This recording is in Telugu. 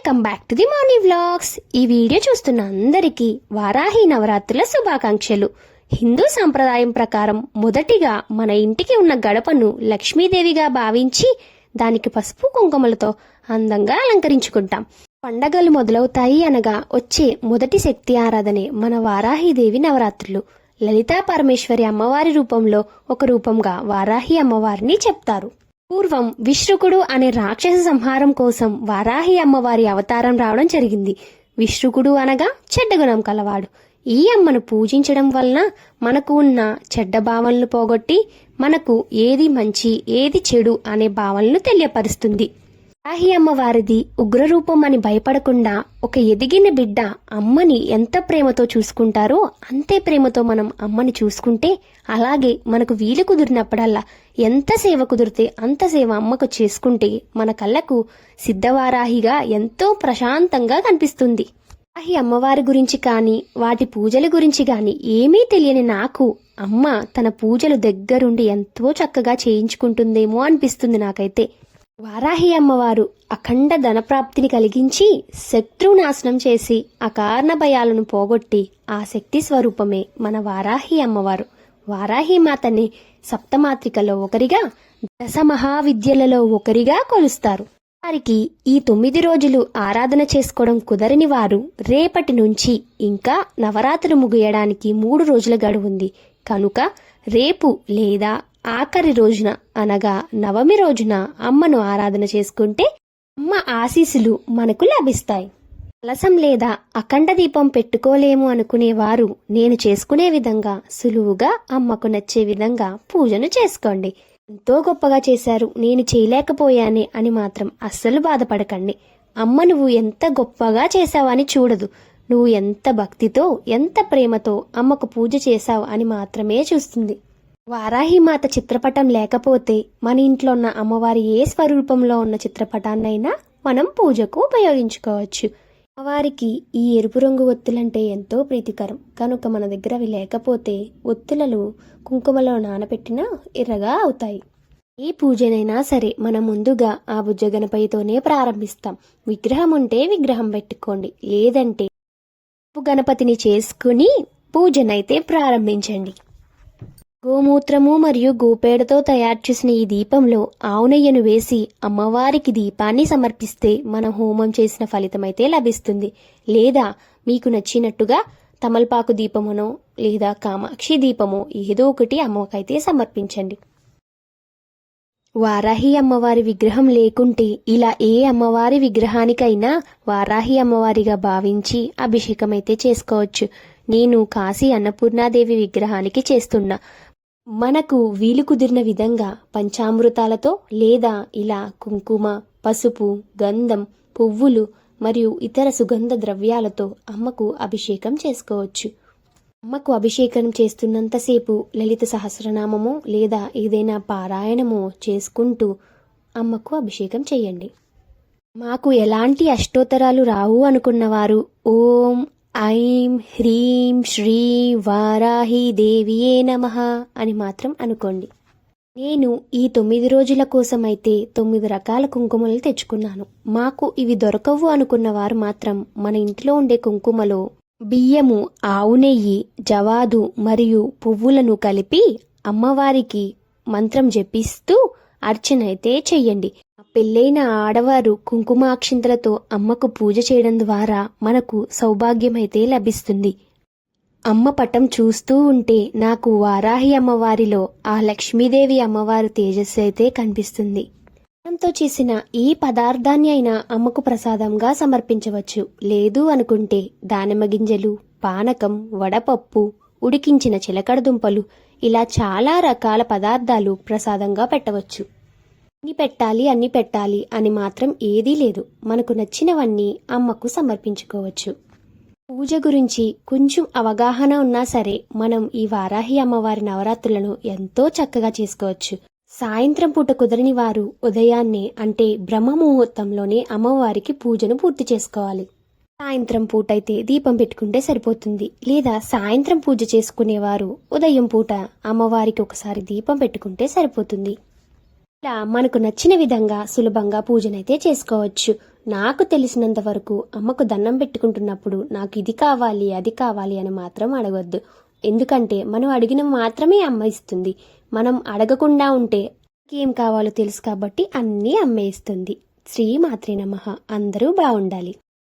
Welcome back to the morning vlogs. ఈ వీడియో చూస్తున్న అందరికీ వారాహి నవరాత్రుల శుభాకాంక్షలు. హిందూ సంప్రదాయం ప్రకారం మొదటిగా మన ఇంటికి ఉన్న గడపను లక్ష్మీదేవిగా భావించి దానికి పసుపు కుంకుమలతో అందంగా అలంకరించుకుంటాం. పండగలు మొదలవుతాయి అనగా వచ్చే మొదటి శక్తి ఆరాధనే మన వారాహిదేవి నవరాత్రులు. లలితా పరమేశ్వరి అమ్మవారి రూపంలో ఒక రూపంగా వారాహి అమ్మవారిని చెప్తారు. పూర్వం విశ్రుకుడు అనే రాక్షస సంహారం కోసం వారాహి అమ్మవారి అవతారం రావడం జరిగింది. విశ్రుకుడు అనగా చెడ్డగుణం కలవాడు. ఈ అమ్మను పూజించడం వలన మనకు ఉన్న చెడ్డ భావనలు పోగొట్టి మనకు ఏది మంచి ఏది చెడు అనే భావనలు తెలియపరుస్తుంది. వారాహి అమ్మవారిది ఉగ్రరూపం అని భయపడకుండా ఒక ఎదిగిన బిడ్డ అమ్మని ఎంత ప్రేమతో చూసుకుంటారో అంతే ప్రేమతో మనం అమ్మని చూసుకుంటే, అలాగే మనకు వీలు కుదిరినప్పుడల్లా ఎంత సేవ కుదిరితే అంత సేవ అమ్మకు చేసుకుంటే మన కళ్ళకు సిద్ధవారాహిగా ఎంతో ప్రశాంతంగా కనిపిస్తుంది. వారాహి అమ్మవారి గురించి కానీ వాటి పూజల గురించి కానీ ఏమీ తెలియని నాకు అమ్మ తన పూజలు దగ్గరుండి ఎంతో చక్కగా చేయించుకుంటుందేమో అనిపిస్తుంది నాకైతే. వారాహి అమ్మవారు అఖండ ధనప్రాప్తిని కలిగించి శత్రునాశనం చేసి అకారణ భయాలను పోగొట్టి ఆ శక్తి స్వరూపమే మన వారాహి అమ్మవారు. వారాహి మాతని సప్తమాత్రికలో ఒకరిగా, దశ మహావిద్యలలో ఒకరిగా కొలుస్తారు. వారికి ఈ 9 రోజులు ఆరాధన చేసుకోవడం కుదరని వారు రేపటి నుంచి ఇంకా నవరాత్రులు ముగియడానికి 3 రోజుల గడువుంది కనుక రేపు లేదా ఆఖరి రోజున అనగా నవమి రోజున అమ్మను ఆరాధన చేసుకుంటే అమ్మ ఆశీస్సులు మనకు లభిస్తాయి. కలసం లేదా అఖండ దీపం పెట్టుకోలేము అనుకునేవారు నేను చేసుకునే విధంగా సులువుగా అమ్మకు నచ్చే విధంగా పూజను చేసుకోండి. ఎంతో గొప్పగా చేశారు, నేను చేయలేకపోయానే అని మాత్రం అస్సలు బాధపడకండి. అమ్మ నువ్వు ఎంత గొప్పగా చేశావని చూడదు, నువ్వు ఎంత భక్తితో ఎంత ప్రేమతో అమ్మకు పూజ చేశావు అని మాత్రమే చూస్తుంది. వారాహి మాత చిత్రపటం లేకపోతే మన ఇంట్లో ఉన్న అమ్మవారి ఏ స్వరూపంలో ఉన్న చిత్రపటాన్నైనా మనం పూజకు ఉపయోగించుకోవచ్చు. అమ్మవారికి ఈ ఎరుపు రంగు ఒత్తులంటే ఎంతో ప్రీతికరం కనుక మన దగ్గర అవి లేకపోతే ఒత్తులను కుంకుమలో నానబెట్టినా ఎర్రగా అవుతాయి. ఏ పూజనైనా సరే మనం ముందుగా ఆ బుజ్జ గణపతితోనే ప్రారంభిస్తాం. విగ్రహం ఉంటే విగ్రహం పెట్టుకోండి, లేదంటే గణపతిని చేసుకుని పూజనైతే ప్రారంభించండి. గోమూత్రము మరియు గోపేడతో తయారు చేసిన ఈ దీపంలో ఆవు నెయ్యను వేసి అమ్మవారికి దీపాన్ని సమర్పిస్తే మనం హోమం చేసిన ఫలితమైతే లభిస్తుంది. లేదా మీకు నచ్చినట్టుగా తమలపాకు దీపమునో లేదా కామాక్షి దీపమో ఏదో ఒకటి అమ్మకైతే సమర్పించండి. వారాహి అమ్మవారి విగ్రహం లేకుంటే ఇలా ఏ అమ్మవారి విగ్రహానికైనా వారాహి అమ్మవారిగా భావించి అభిషేకం అయితే చేసుకోవచ్చు. నేను కాశీ అన్నపూర్ణాదేవి విగ్రహానికి చేస్తున్నా. మనకు వీలు కుదిరిన విధంగా పంచామృతాలతో లేదా ఇలా కుంకుమ, పసుపు, గంధం, పువ్వులు మరియు ఇతర సుగంధ ద్రవ్యాలతో అమ్మకు అభిషేకం చేసుకోవచ్చు. అమ్మకు అభిషేకం చేస్తున్నంతసేపు లలిత సహస్రనామము లేదా ఏదైనా పారాయణము చేసుకుంటూ అమ్మకు అభిషేకం చేయండి. మాకు ఎలాంటి అష్టోత్తరాలు రావు అనుకున్నవారు ఓం ఐం హ్రీం శ్రీ వారాహి దేవియే నమః అని మాత్రం అనుకోండి. నేను ఈ 9 రోజుల కోసమైతే 9 రకాల కుంకుమలు తెచ్చుకున్నాను. మాకు ఇవి దొరకవు అనుకున్నవారు మాత్రం మన ఇంట్లో ఉండే కుంకుమలో బియ్యము, ఆవు నెయ్యి, జవాదు మరియు పువ్వులను కలిపి అమ్మవారికి మంత్రం జపిస్తూ అర్చన అయితే చెయ్యండి. పెళ్ళైన ఆడవారు కుంకుమాక్షింతలతో అమ్మకు పూజ చేయడం ద్వారా మనకు సౌభాగ్యమైతే లభిస్తుంది. అమ్మ పటం చూస్తూ ఉంటే నాకు వారాహి అమ్మవారిలో ఆ లక్ష్మీదేవి అమ్మవారి తేజస్సు అయితే కనిపిస్తుంది. తో చేసిన ఈ పదార్థాన్ని అయినా అమ్మకు ప్రసాదంగా సమర్పించవచ్చు. లేదు అనుకుంటే దానిమ్మ గింజలు, పానకం, వడపప్పు, ఉడికించిన చిలకడ దుంపలు ఇలా చాలా రకాల పదార్థాలు ప్రసాదంగా పెట్టవచ్చు. అన్ని పెట్టాలి అని మాత్రం ఏదీ లేదు. మనకు నచ్చినవన్నీ అమ్మకు సమర్పించుకోవచ్చు. పూజ గురించి కొంచెం అవగాహన ఉన్నా సరే మనం ఈ వారాహి అమ్మవారి నవరాత్రులను ఎంతో చక్కగా చేసుకోవచ్చు. సాయంత్రం పూట కుదరని వారు ఉదయాన్నే అంటే బ్రహ్మ ముహూర్తంలోనే అమ్మవారికి పూజను పూర్తి చేసుకోవాలి. సాయంత్రం పూట అయితే దీపం పెట్టుకుంటే సరిపోతుంది. లేదా సాయంత్రం పూజ చేసుకునేవారు ఉదయం పూట అమ్మవారికి ఒకసారి దీపం పెట్టుకుంటే సరిపోతుంది. ఇలా మనకు నచ్చిన విధంగా సులభంగా పూజనైతే చేసుకోవచ్చు. నాకు తెలిసినంత వరకు అమ్మకు దండం పెట్టుకుంటున్నప్పుడు నాకు ఇది కావాలి అది కావాలి అని మాత్రం అడగొద్దు. ఎందుకంటే మనం అడిగిన మాత్రమే అమ్మ ఇస్తుంది. మనం అడగకుండా ఉంటే ఏం కావాలో తెలుసు కాబట్టి అన్నీ అమ్మే ఇస్తుంది. శ్రీమాత్రే నమః. అందరూ బాగుండాలి.